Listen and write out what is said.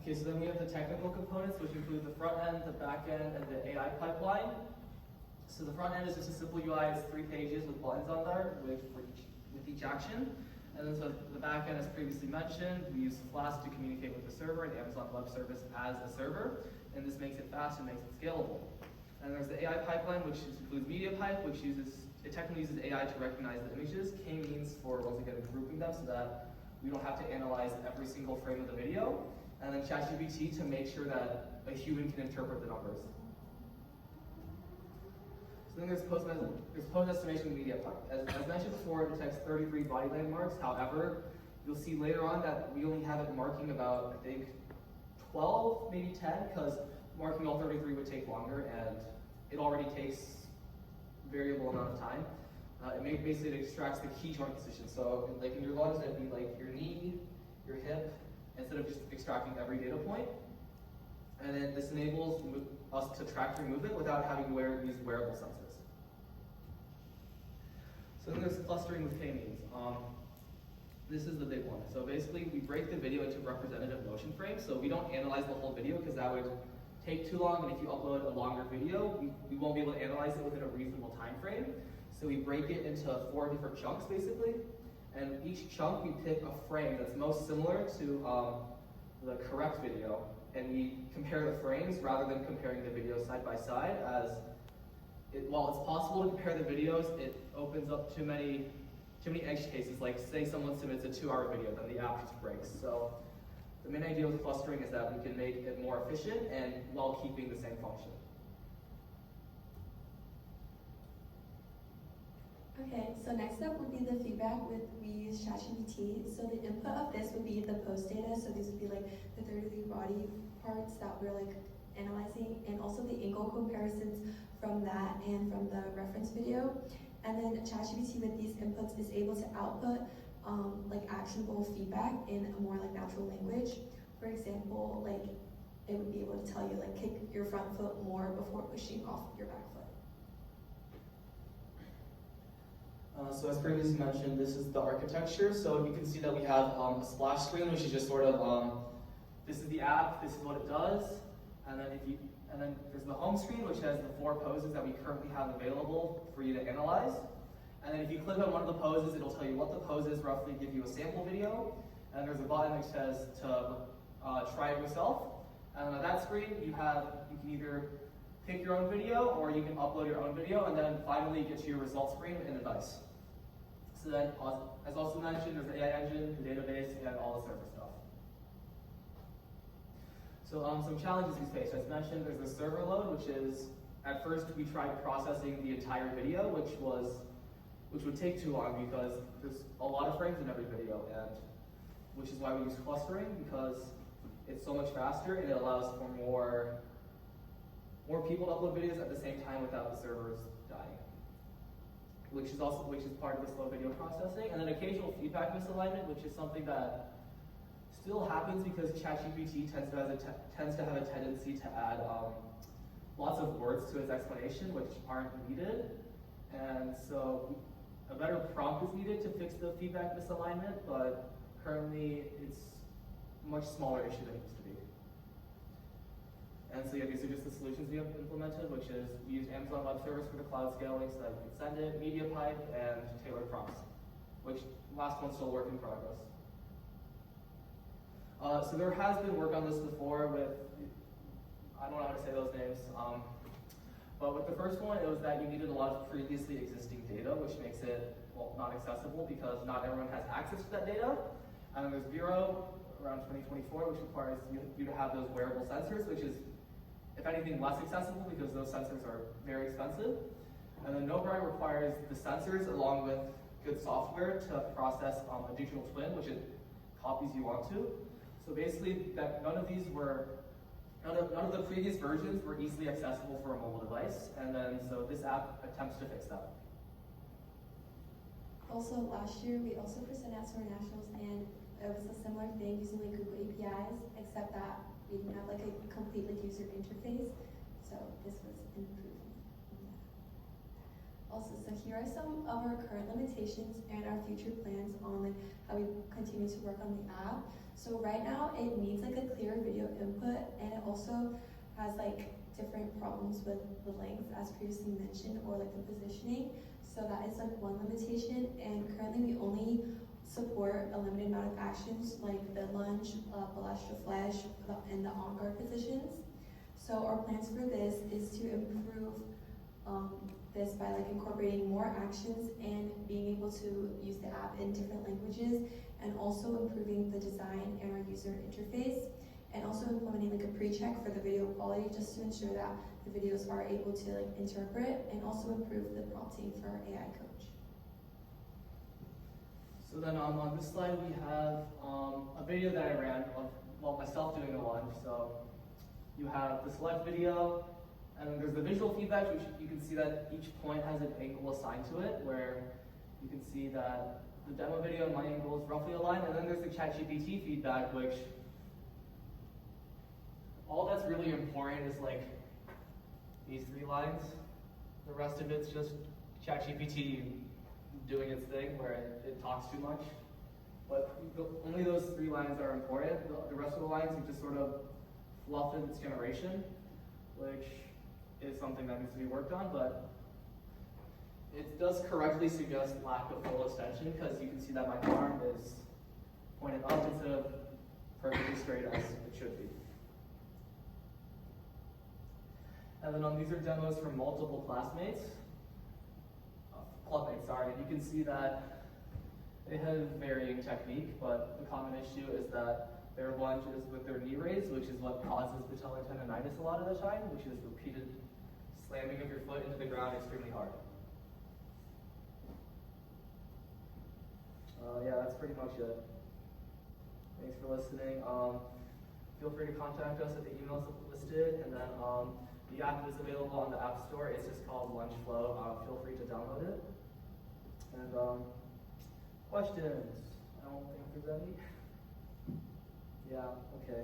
Okay, so then we have the technical components, which include the front end, the back end, and the AI pipeline. So the front end is just a simple UI. It's 3 pages with buttons on there with each action. And then so the back end, as previously mentioned, we use Flask to communicate with the server and Amazon Web Service as a server. And this makes it fast and makes it scalable. And there's the AI pipeline, which includes MediaPipe, which it technically uses AI to recognize the images. K means for, once again, grouping them so that we don't have to analyze every single frame of the video. And then ChatGPT to make sure that a human can interpret the numbers. So then there's post-estimation MediaPipe. As mentioned before, it detects 33 body landmarks. However, you'll see later on that we only have it marking about, I think, 12, maybe 10, because marking all 33 would take longer, and it already takes a variable amount of time. It basically extracts the key joint position. So like in your lunge, it'd be like your knee, your hip, instead of just extracting every data point. And then this enables us to track your movement without having to use wearable sensors. So then there's clustering with K-means. This is the big one. So basically, we break the video into representative motion frames. So we don't analyze the whole video because that would take too long. And if you upload a longer video, we won't be able to analyze it within a reasonable time frame. So we break it into 4 different chunks, basically. And each chunk, we pick a frame that's most similar to the correct video. And we compare the frames rather than comparing the videos side by side, as while it's possible to compare the videos, it opens up too many edge cases. Like say someone submits a 2-hour video, then the app just breaks. So the main idea with clustering is that we can make it more efficient and while keeping the same function. Okay, so next up would be the feedback we use ChatGPT. So the input of this would be the post data. So these would be like the 33 body parts that we're like analyzing, and also the angle comparisons from that and from the reference video. And then ChatGPT with these inputs is able to output like actionable feedback in a more like natural language. For example, like it would be able to tell you like kick your front foot more before pushing off your back foot. So as previously mentioned, this is the architecture. So you can see that we have a splash screen, which is just sort of, this is the app, this is what it does. And then there's the home screen, which has the 4 poses that we currently have available for you to analyze. And then if you click on one of the poses, it'll tell you what the pose is, roughly give you a sample video. And there's a button that says to try it yourself. And on that screen, you can either pick your own video or you can upload your own video, and then finally get to your results screen in a dice. So then, as also mentioned, there's the AI engine, the database, and all the server stuff. So some challenges we face. As mentioned, there's the server load, which is, at first we tried processing the entire video, which would take too long because there's a lot of frames in every video, and which is why we use clustering, because it's so much faster and it allows for more people to upload videos at the same time without the servers dying. Which is part of the slow video processing. And then occasional feedback misalignment, which is something that still happens because ChatGPT tends to have a tendency to add lots of words to its explanation, which aren't needed. And so a better prompt is needed to fix the feedback misalignment, but currently it's a much smaller issue than it used to be. And so yeah, these are just the solutions we have implemented, which is we use Amazon Web Service for the cloud scaling so that you can send it, MediaPipe, and tailored prompts, which last one's still work in progress. So there has been work on this before with, I don't know how to say those names, but with the first one, it was that you needed a lot of previously existing data, which makes it, well, not accessible because not everyone has access to that data. And then there's Bureau around 2024, which requires you to have those wearable sensors, which is, if anything, less accessible because those sensors are very expensive. And then Nobri requires the sensors along with good software to process a digital twin, which it copies you onto. So basically, that none of the previous versions were easily accessible for a mobile device, and then so this app attempts to fix that. Also, last year we also presented at Soar Nationals, and it was a similar thing using like Google APIs, except that we didn't have like a complete like user interface. So this was an improvement. Also, so here are some of our current limitations and our future plans on like how we continue to work on the app. So right now it needs like a clear video input, and it also has like different problems with the length as previously mentioned, or like the positioning. So that is like one limitation, and currently we only support a limited amount of actions like the lunge, balestra flesh, and the on guard positions. So our plans for this is to improve this by like incorporating more actions and being able to use the app in different languages, and also improving the design and our user interface, and also implementing like a pre-check for the video quality just to ensure that the videos are able to like interpret, and also improve the prompting for our AI coach. So then on this slide we have a video that I ran of myself doing a lunge. So you have the select video, and then there's the visual feedback, which you can see that each point has an angle assigned to it, where you can see that the demo video and my angle is roughly aligned, and then there's the ChatGPT feedback, which all that's really important is like these 3 lines. The rest of it's just ChatGPT doing its thing, where it talks too much. But only those 3 lines are important. The rest of the lines are just sort of fluff in its generation, which is something that needs to be worked on, but it does correctly suggest lack of full extension, because you can see that my arm is pointed up instead of perfectly straight as it should be. And then these are demos from multiple clubmates, sorry. You can see that they have varying technique, but the common issue is that their lunge is with their knee raise, which is what causes patellar tendonitis a lot of the time, which is repeated slamming of your foot into the ground extremely hard. Yeah, that's pretty much it. Thanks for listening. Feel free to contact us at the emails listed, and then the app is available on the App Store. It's just called Lunge Flow. Feel free to download it. And questions? I don't think there's any. Yeah, okay.